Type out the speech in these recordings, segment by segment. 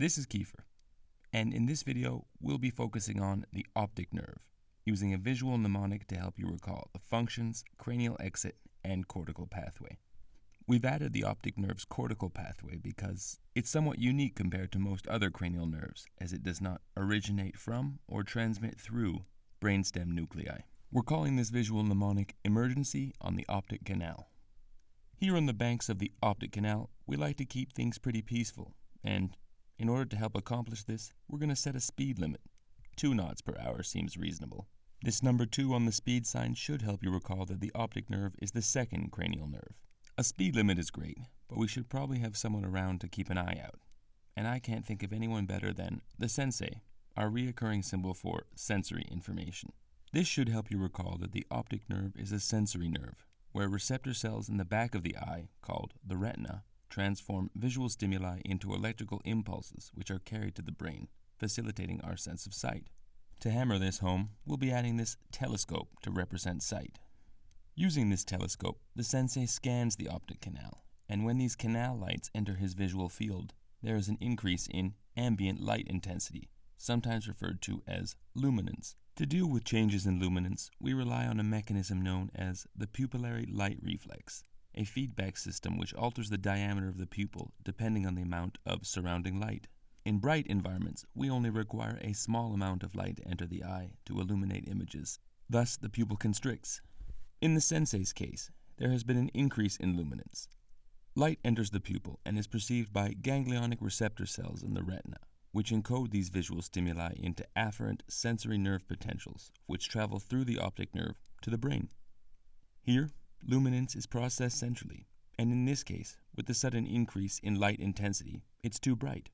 This is Kiefer, and in this video we'll be focusing on the optic nerve, using a visual mnemonic to help you recall the functions, cranial exit, and cortical pathway. We've added the optic nerve's cortical pathway because it's somewhat unique compared to most other cranial nerves, as it does not originate from or transmit through brainstem nuclei. We're calling this visual mnemonic Emergency on the Optic Canal. Here on the banks of the optic canal, we like to keep things pretty peaceful, and in order to help accomplish this, we're going to set a speed limit. 2 knots per hour seems reasonable. This number 2 on the speed sign should help you recall that the optic nerve is the second cranial nerve. A speed limit is great, but we should probably have someone around to keep an eye out. And I can't think of anyone better than the sensei, our reoccurring symbol for sensory information. This should help you recall that the optic nerve is a sensory nerve, where receptor cells in the back of the eye, called the retina, transform visual stimuli into electrical impulses which are carried to the brain, facilitating our sense of sight. To hammer this home, we'll be adding this telescope to represent sight. Using this telescope, the sensei scans the optic canal, and when these canal lights enter his visual field, there is an increase in ambient light intensity, sometimes referred to as luminance. To deal with changes in luminance, we rely on a mechanism known as the pupillary light reflex, a feedback system which alters the diameter of the pupil depending on the amount of surrounding light. In bright environments, we only require a small amount of light to enter the eye to illuminate images. Thus, the pupil constricts. In the sensei's case, there has been an increase in luminance. Light enters the pupil and is perceived by ganglionic receptor cells in the retina, which encode these visual stimuli into afferent sensory nerve potentials, which travel through the optic nerve to the brain. Here, luminance is processed centrally, and in this case, with the sudden increase in light intensity, it's too bright.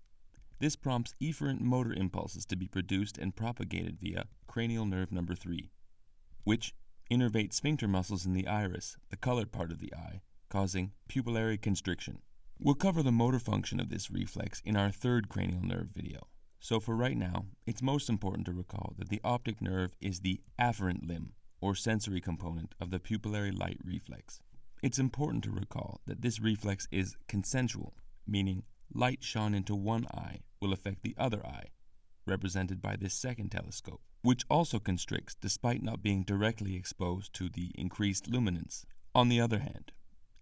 This prompts efferent motor impulses to be produced and propagated via cranial nerve number 3, which innervate sphincter muscles in the iris, the colored part of the eye, causing pupillary constriction. We'll cover the motor function of this reflex in our third cranial nerve video. So for right now, it's most important to recall that the optic nerve is the afferent limb, or sensory component of the pupillary light reflex. It's important to recall that this reflex is consensual, meaning light shone into one eye will affect the other eye, represented by this second telescope, which also constricts despite not being directly exposed to the increased luminance. On the other hand,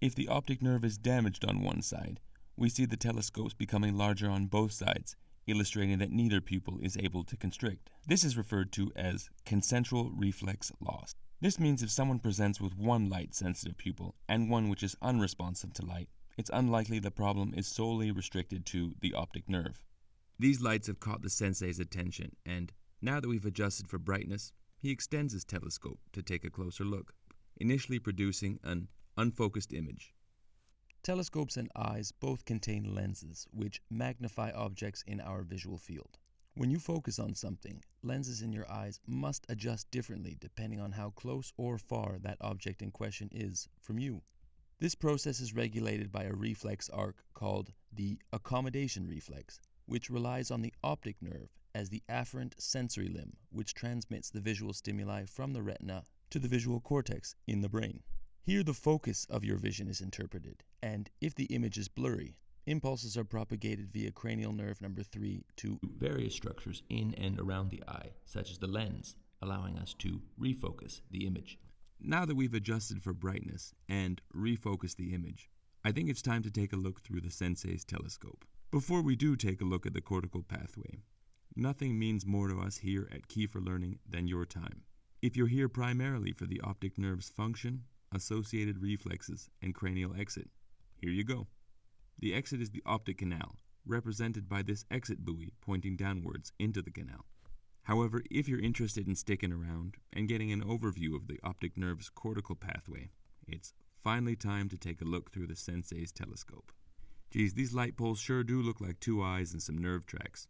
if the optic nerve is damaged on one side, we see the telescopes becoming larger on both sides, illustrating that neither pupil is able to constrict. This is referred to as consensual reflex loss. This means if someone presents with one light-sensitive pupil and one which is unresponsive to light, it's unlikely the problem is solely restricted to the optic nerve. These lights have caught the sensei's attention, and now that we've adjusted for brightness, he extends his telescope to take a closer look, initially producing an unfocused image. Telescopes and eyes both contain lenses which magnify objects in our visual field. When you focus on something, lenses in your eyes must adjust differently depending on how close or far that object in question is from you. This process is regulated by a reflex arc called the Accommodation Reflex, which relies on the optic nerve as the afferent sensory limb which transmits the visual stimuli from the retina to the visual cortex in the brain. Here the focus of your vision is interpreted, and if the image is blurry, impulses are propagated via cranial nerve number 3 to various structures in and around the eye, such as the lens, allowing us to refocus the image. Now that we've adjusted for brightness and refocused the image, I think it's time to take a look through the Senseis Telescope. Before we do take a look at the cortical pathway, nothing means more to us here at Kiefer Learning than your time. If you're here primarily for the optic nerve's function, associated reflexes, and cranial exit, here you go. The exit is the optic canal, represented by this exit buoy pointing downwards into the canal. However, if you're interested in sticking around and getting an overview of the optic nerve's cortical pathway, it's finally time to take a look through the Senseis Telescope. Geez, these light poles sure do look like 2 eyes and some nerve tracks.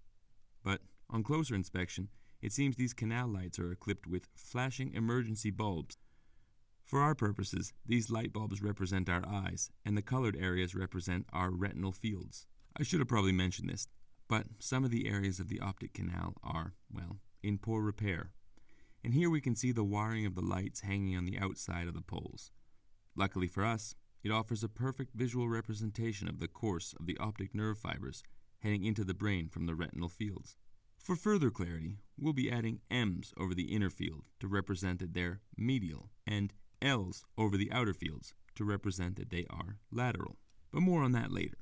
But on closer inspection, it seems these canal lights are equipped with flashing emergency bulbs. For our purposes, these light bulbs represent our eyes, and the colored areas represent our retinal fields. I should have probably mentioned this, but some of the areas of the optic canal are, well, in poor repair. And here we can see the wiring of the lights hanging on the outside of the poles. Luckily for us, it offers a perfect visual representation of the course of the optic nerve fibers heading into the brain from the retinal fields. For further clarity, we'll be adding M's over the inner field to represent that they're medial, and L's over the outer fields to represent that they are lateral. But more on that later.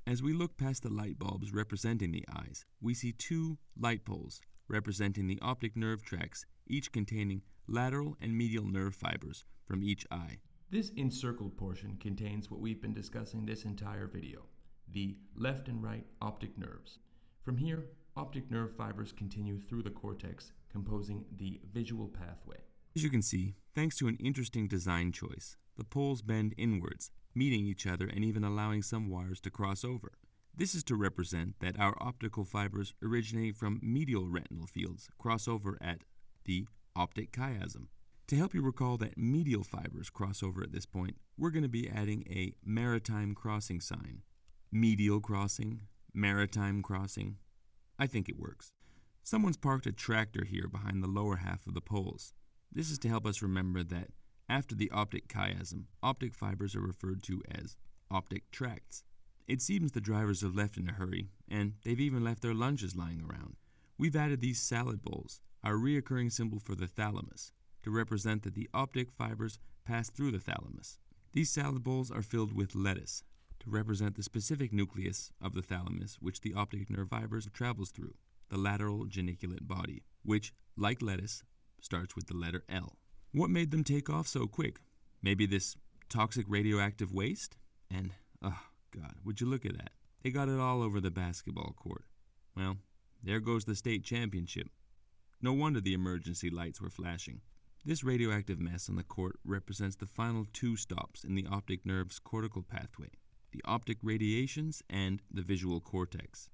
As we look past the light bulbs representing the eyes, we see two light poles representing the optic nerve tracts, each containing lateral and medial nerve fibers from each eye. This encircled portion contains what we've been discussing this entire video, the left and right optic nerves. From here, optic nerve fibers continue through the cortex, composing the visual pathway. As you can see, thanks to an interesting design choice, the poles bend inwards, meeting each other and even allowing some wires to cross over. This is to represent that our optical fibers originating from medial retinal fields cross over at the optic chiasm. To help you recall that medial fibers cross over at this point, we're going to be adding a maritime crossing sign. Medial crossing, maritime crossing. I think it works. Someone's parked a tractor here behind the lower half of the poles. This is to help us remember that after the optic chiasm, optic fibers are referred to as optic tracts. It seems the drivers have left in a hurry, and they've even left their lunches lying around. We've added these salad bowls, our reoccurring symbol for the thalamus, to represent that the optic fibers pass through the thalamus. These salad bowls are filled with lettuce, to represent the specific nucleus of the thalamus which the optic nerve fibers travels through, the lateral geniculate body, which, like lettuce, starts with the letter L. What made them take off so quick? Maybe this toxic radioactive waste? And, oh God, would you look at that? They got it all over the basketball court. Well, there goes the state championship. No wonder the emergency lights were flashing. This radioactive mess on the court represents the final two stops in the optic nerve's cortical pathway, the optic radiations and the visual cortex.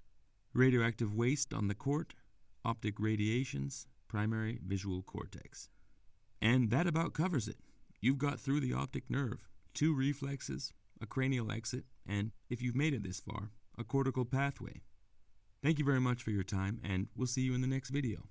Radioactive waste on the court, optic radiations, primary visual cortex. And that about covers it. You've got through the optic nerve, 2 reflexes, a cranial exit, and, if you've made it this far, a cortical pathway. Thank you very much for your time, and we'll see you in the next video.